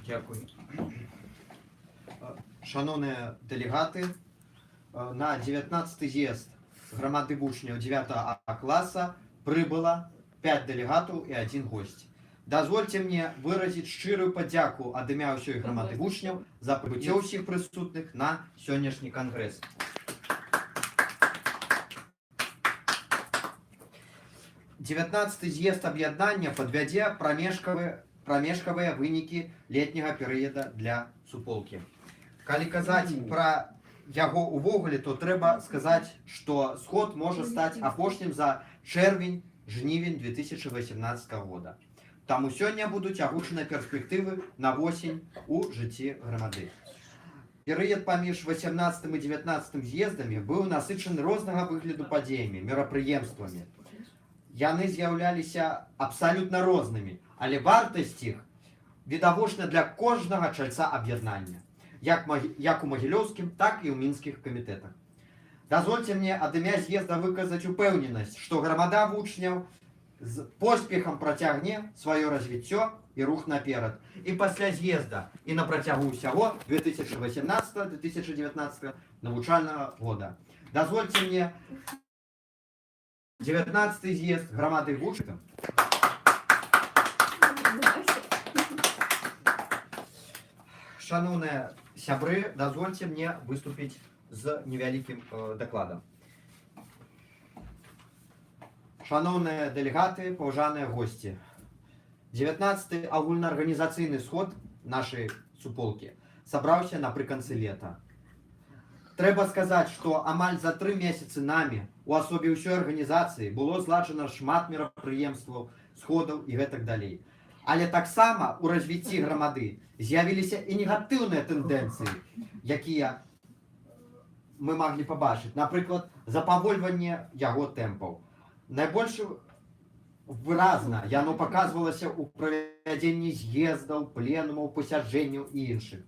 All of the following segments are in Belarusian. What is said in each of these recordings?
Дякую. Шановні делегати, на 19-й з'їзд громади вучнів 9 А класса прибыло 5 делегатов и 1 гость. Дозвольте мне выразить щирую подяку ад ім'я ўсёй громады вучняў за прыбыццё ўсіх прысутных на сённяшні конгресс. Девятнадцатый з'езд аб'яднання падвядзе прамежкавыя вынікі летняга перыяда для суполкі. Калі казаць пра яго увогуле, то трэба сказаць, што сход можа стаць апошнім за чэрвень-жнівень 2018 года. Таму сёння будуць агучаны перспектывы на восень у жыцці грамады. Перыяд паміж 18 і 19 з'ездамі быў насычаны рознага выгляду падзеямі, мерапрыемствамі. Яны з'яўляліся абсалютна рознымі, але вартасць іх відавочна для кожнага чальца аб'яднання, як у магілёўскім, так і ў мінскіх камітэтах. Дазвольце мне ад імя з'езда выказаць упэўненасць, што грамада вучняў з поспехам працягне сваё развіццё і рух наперад. І пасля з'езда, і на працягу ўсяго 2018-2019 навучальнага года. Дазвольце мне 19-й з'езд грамады вучняў шановныя сябры, дазвольце мне выступіць з невялікім дакладам. Шановныя дэлегаты, паважаныя госці, 19-й агульнаарганізацыйны сход нашай суполкі сабраўся напрыканцы лета. Трэба сказаць, што амаль за 3 месяцы намі у асобе ўсёй арганізацыі было зладжана шмат мерапрыемстваў, сходаў і гэтак далей. Але таксама у развіцці грамады з'явіліся і негатыўныя тэндэнцыі, якія мы маглі пабачыць. Напрыклад, запавольванне яго тэмпаў. Найбольш выразна яно паказвалася ў правядзенні з'ездаў, пленумаў, пасяджэнняў і іншых.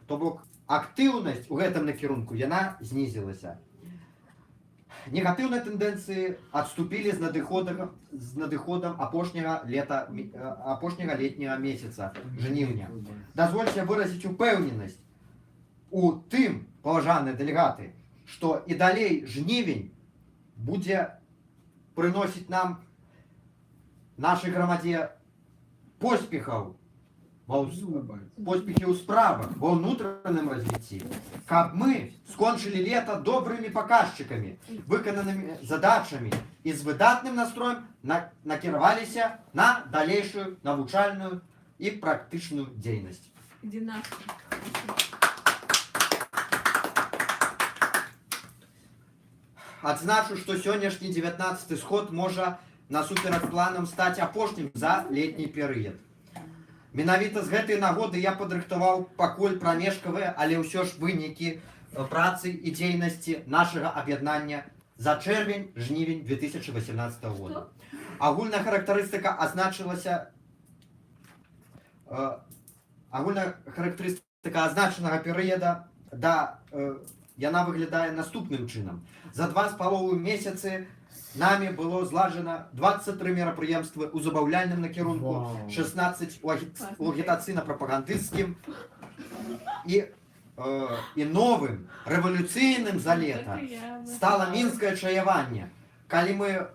То бок, актыўнасць у гэтым накірунку яна знізілася. Негатыўныя тэндэнцыі адступілі з надыходам апошняга летняга месяца, жніўня. Дазвольце выразіць упэўненасць у тым, паважаныя дэлегаты, што і далей жнівень будзе прыносіць нам, нашай грамадзе, поспехаў, поспехи ў справах, ва ўнутраным развіцці, каб мы скончылі лета добрымі паказчыкамі, выкананымі задачамі і з выдатным настроем накіраваліся на далейшую навучальную і практычную дзейнасць. Адзначу, што сённяшні 19-й сход можа насуперак планам стаць апошнім за летні перыяд. Менавіта з гэтай нагоды я падрыхтаваў пакуль прамежкавыя, але ўсё ж вынікі працы і дзейнасці нашага аб'яднання за чэрвень-жнівень 2018 года. Агульная характарыстыка азначанага перыяда яна выглядае наступным чынам. За 2,5 месяцы намі было зладжана 23 мерапрыемствы ў забаўляльным накірунку, 16 у агітацыйна-прапагандысцкім і новым рэвалюцыйным за лета стала мінскае чаяванне. Калі мы,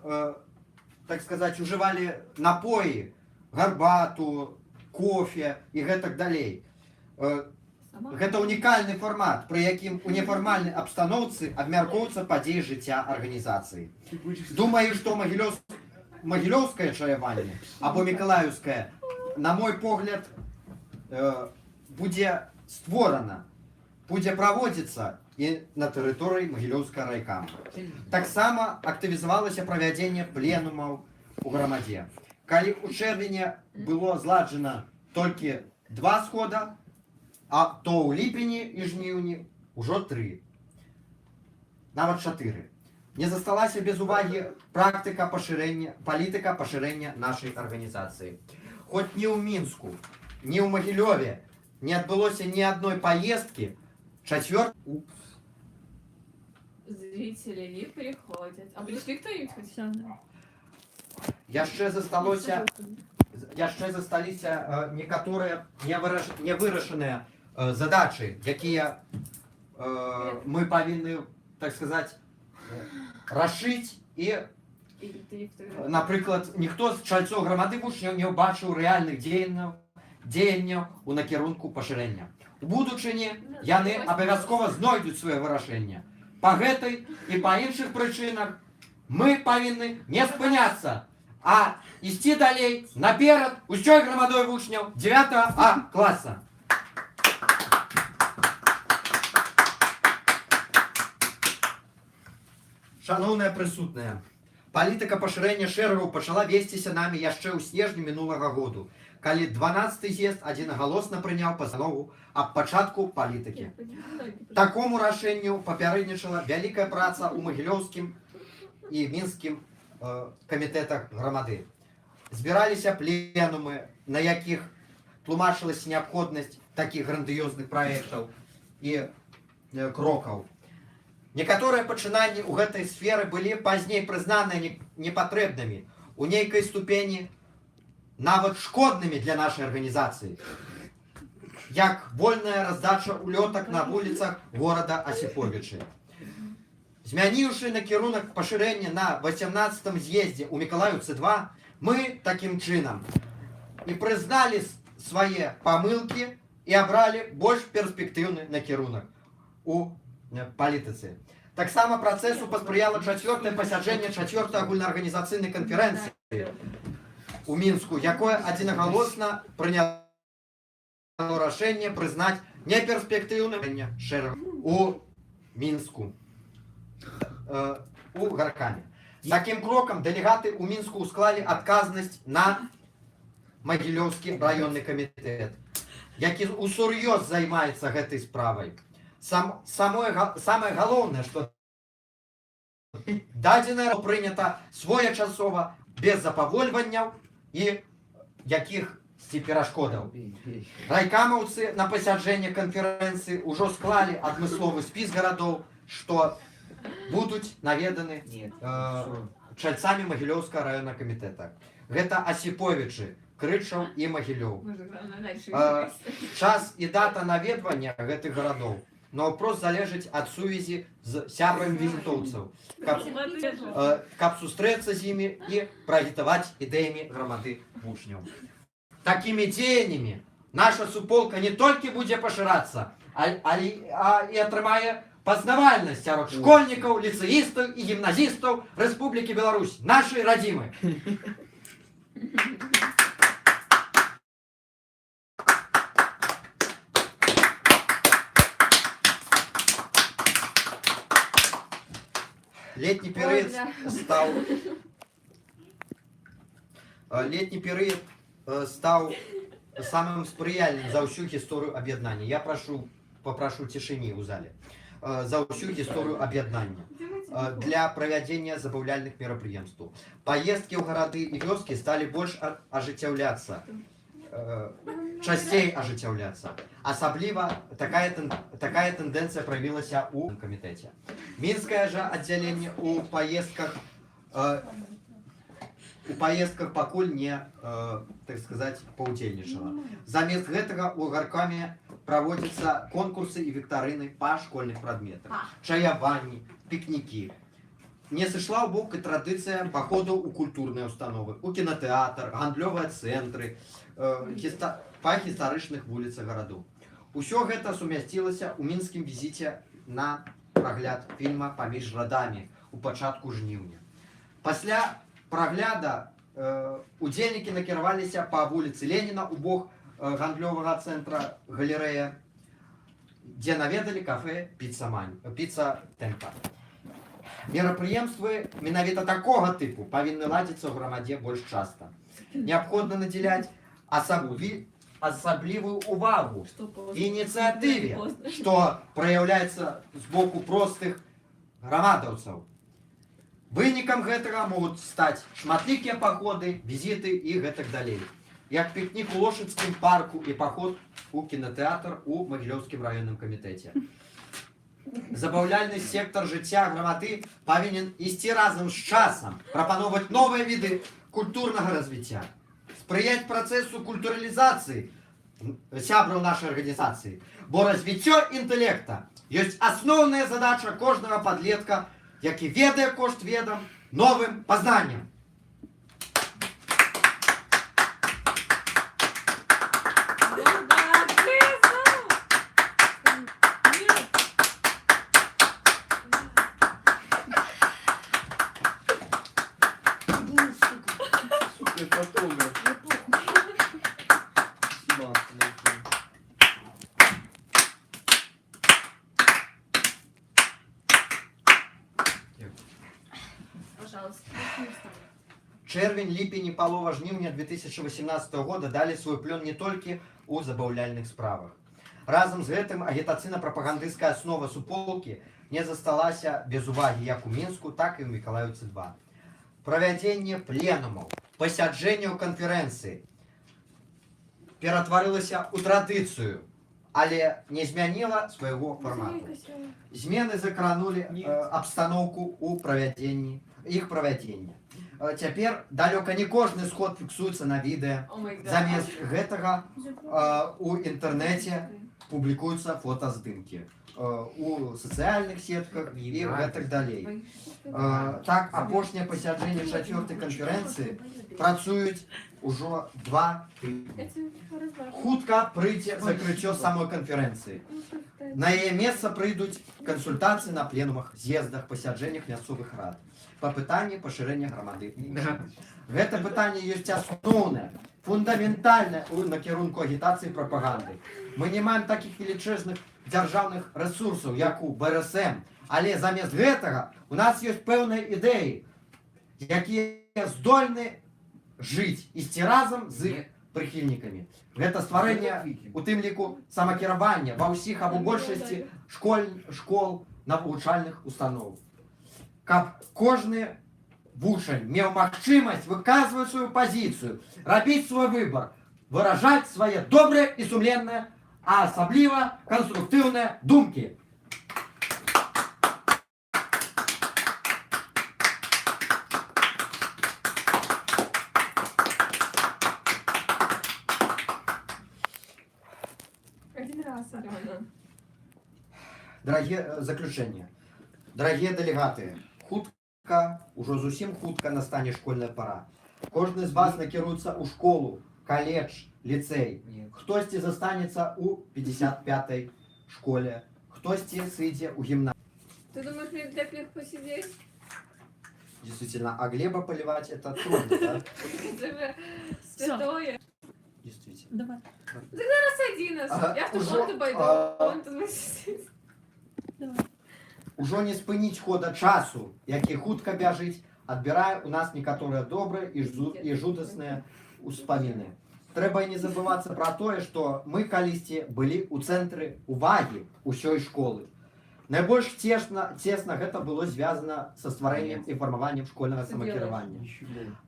так сказаць, ужывалі напоі, гарбату, кофе і гэтак далей. Гэта унікальны фармат, пры якім у нефармальнай абстаноўцы абмяркоўваюцца падзеі жыцця арганізацыі. Думаю, што магілёўскае чаяванне або мікалаеўскае, на мой погляд, будзе створана, будзе праводзіцца і на тэрыторыі магілёўскага райкама. Таксама актывізавалася правядзенне пленумаў у грамадзе. Калі ў чэрвені было зладжана толькі 2 схода, а то ў ліпені і жніўні ўжо 3, нават 4. Не засталася без увагі палітыка пашырэння нашай арганізацыі. Хоць ні ў Мінску, ні ў Магілёве не адбылося ні адной паездкі, Зрители не приходят. А пришли кто-нибудь хоть? Яшчэ засталося яшчэ засталіся некаторыя нявырашаныя задачы, якія мы павінны, так сказать, рашыць. І, напрыклад, ніхто з чальцоў грамады вучняў не ўбачыў рэальных дзеянняў у накірунку пашырэння. У будучыні яны абавязкова знойдуць сваё вырашэнне. Па гэтай і па іншых прычынах мы павінны не спыняцца, а ісці далей наперад усёй грамадой вучняў 9 А класа. Шановныя прысутныя, палітыка пашырэння шэрагаў пачала весціся намі яшчэ ў снежні мінулага году, калі 12-й з'езд адзінагалосна прыняў пастанову аб пачатку палітыкі. Такому рашэнню папярэднічала вялікая праца ў магілёўскім і мінскім камітэтах грамады. Збіраліся пленумы, на якіх тлумачылася неабходнасць такіх грандыёзных праектаў і крокаў. Некаторыя пачынанні ў гэтай сферы былі пазней прызнаныя непатрэбнымі, у нейкай ступені нават шкоднымі для нашай арганізацыі, як вольная раздача улётак на вуліцах горада Асіповічы. Змяніўшы накірунак пашырэння на 18-м з'ездзе ў Мікалаіўцы-2, мы такім чынам і прызналі свае памылкі і абралі больш перспектыўны накірунак у палітыцы. Таксама працэсу паспрыяла 4-е пасяджэнне 4-й агульнаарганізацыйнай канферэнцыі у Мінску, якое адзінагалосна прыняло рашэнне прызнаць неперспектыўным шэраг у Мінску, у Гаркане. Такім крокам дэлегаты ў Мінску склалі адказнасць на Магілёўскі раённы камітэт, які усур'ёз займаецца гэтай справай. Самае галоўнае, што дадзенае прынята своечасова, без запавольванняў і якіхсьці перашкодаў. Райкамаўцы на пасяджэнне канферэнцыі ўжо склалі адмысловы спіс гарадоў, што будуць наведаны чальцамі Магілёўскага раённага камітэта. Гэта Асіповічы, Крычаў і Магілёў. Час і дата наведвання гэтых гарадоў наўпрост залежыць ад сувязі з сябрамі візітоўцаў, каб сустрэцца з імі і праагітаваць ідэямі грамады вучняў. Такімі дзеяннямі наша суполка не толькі будзе пашырацца, але і атрымае пазнавальнасць сярод школьнікаў, ліцэістаў і гімназістаў Рэспублікі Беларусь, нашай радзімы. Летні перыяд стаў самым спрыяльным за ўсю гісторыю аб'яднання. Я папрашу цішыні ў зале. За ўсю гісторыю аб'яднання для правядзення забаўляльных мерапрыемстваў. Паездкі ў гарады і вёскі сталі больш ажыццяўляцца, часцей ажыццяўляцца. Асабліва такая тэндэнцыя праявілася ў камітэце. Мінскае жа аддзяленне ў паездках пакуль не, так сказаць, паўдзельнічала. Замест гэтага ў гаркаме праводзяцца конкурсы і віктарыны па школьных прадметах, чаяванні, пікнікі. Не сышла ў бок і традыцыя паходаў у культурныя ўстановы, у кінатэатр, гандлёвыя цэнтры, па гістарычных вуліцах гараду. Усё гэта сумясцілася ў мінскім візіце на прагляд фільма «Паміж радамі» у пачатку жніўня. Пасля прагляда удзельнікі накіраваліся па вуліцы Леніна ў бок гандлёвага цэнтра галерэя, дзе наведалі кафэ «Піца Тэмпа». Мерапрыемствы менавіта такога тыпу павінны ладзіцца ў грамадзе больш часта. Неабходна надзяляць асаблівую увагу і ініцыятыве, што праяўляецца з боку простых грамадаўцаў. Вынікам гэтага могуць стаць шматлікія паходы, візіты і гэтак далей. Як пікнік у Лошыцкім парку і паход у кінатэатр у Магілёўскім раённым камітэце. Забаўляльны сектар жыцця грамады павінен ісці разам з часам, прапаноўваць новыя віды культурнага развіцця. спрыять працэсу культуралізацыі сябраў нашай арганізацыі, бо развіццё інтэлекта ёсць асноўная задача кожнага падлетка, які ведае кошт ведам новым пазнанням. Пожалуйста. Чэрвень, ліпень і палова жніўня 2018 года далі свой плён не толькі ў забаўляльных справах. Разам з гэтым агітацыйна-прапагандысцкая аснова суполкі не засталася без увагі як у Мінску, так і ў Мікалаеўцы 2. Правядзенне пленумаў, пасяджэнняў канферэнцыі ператварылася ў традыцыю, але не змяніла свайго фармату. Змены закранулі абстаноўку ў правядзенні іх правядзення. Цяпер далёка не кожны сход фіксуецца на відэа. Замест гэтага у інтэрнэце публікуюцца фотаздымкі у сацыяльных сетках і гэтак далей. Так, апошняе пасяджэнне 4-й канферэнцыі працуюць ужо 2 тыдні. Хутка прыйдзе закрыццё самой канферэнцыі. На яе месца прыйдуць кансультацыі на пленумах, з'ездах, пасяджэннях мясцовых рад па пытанні пашырэння грамады. Гэта пытанне ёсць асноўнае, фундаментальнае ў накірунку агітацыі і прапаганды. Мы не маем такіх велічэзных дзяржаўных рэсурсаў, як у БРСМ, але замест гэтага у нас ёсць пэўныя ідэі, якія здольны жыць, ісці разам з іх прыхільнікамі. Гэта стварэнне, у тым ліку, самакіравання ва ўсіх або большасці школ навучальных устаноў. Каб кожны вучань меў магчымасць выказваць сваю пазіцыю, рабіць свой выбар, выражаць свае добрыя і сумленныя, а асабліва канструктыўныя думкі. Один раз, Алена. Дорогие заключения. Дорогие делегаты, хутка, ужо зусім хутка настане школьная пора. Кожны з вас накіруецца ў школу, каледж, ліцэй. Хтосьці застанецца ў 55-й школе, хтосьці сыдзе ў гімназію. Ты думаешь, мне для них посидеть? Действительно, а Глеба поливать это трудно, да? Это же святое. Действительно. Давай. Рассади нас. Ага, Я в ту уже, комнату пойду, он тут будет сидеть. Давай. Ужо не спыніць хода часу, які хутка бяжыць, адбірае у нас некаторыя добрыя і жудасныя ўспаміны. Трэба не забывацца пра тое, што мы калісьці былі ў цэнтры увагі ўсёй школы. Найбольш цесна гэта было звязана са стварэннем і фармаваннем школьнага самакіравання.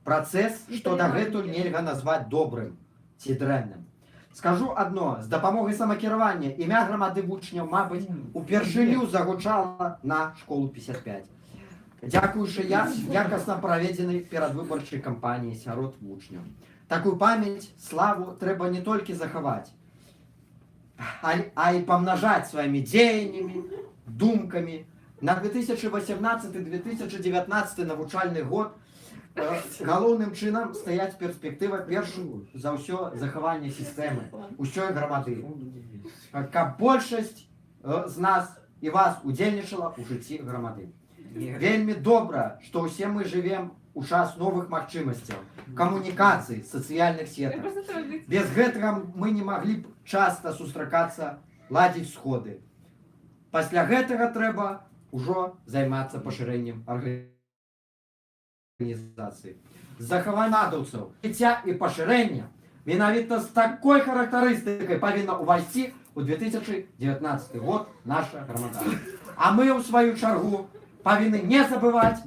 Працэс, што дагэтуль нельга назваць добрым ці дрэнным. Скажу адно, з дапамогай самакіравання імя грамады вучняў, мабыць, упершыню загучала на школу 55. Дзякуючы якасна праведзенай перадвыбарчай кампаніі сярод вучняў. Такую памяць, славу трэба не толькі захаваць, а і памнажаць сваімі дзеяннямі, думкамі. На 2018-2019 навучальны год галоўным чынам стаяць перспектыва першую за ўсё захавання сістэмы ўсёй грамады. Каб большасць з нас і вас удзельнічала ў жыцці грамады. Вельмі добра, што ўсе мы жывем у час новых магчымасцяў, камунікацый, сацыяльных сетак. Без гэтага мы не маглі б часта сустракацца, ладзіць сходы. Пасля гэтага трэба ўжо займацца пашырэннем арганізацыі. Захаванне надаўцаў, жыцця і пашырэння менавіта з такой характарыстыкай павінна ўвайсці ў 2019 год наша грамада. А мы, ў сваю чаргу, павінны не забываць,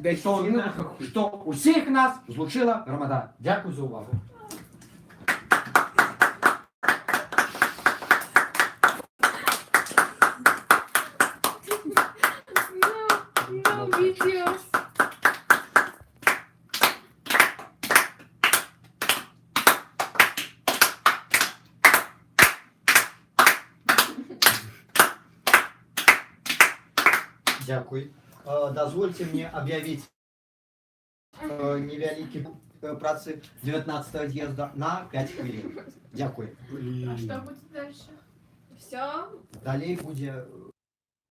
што ўсіх нас злучыла грамада. Дзякуй за ўвагу. No videos. Дякую. Дозвольте мне объявить невеликий працы 19-го з'їзду на 5 хвилин. Дякую. А что будет дальше? Все? Далее буде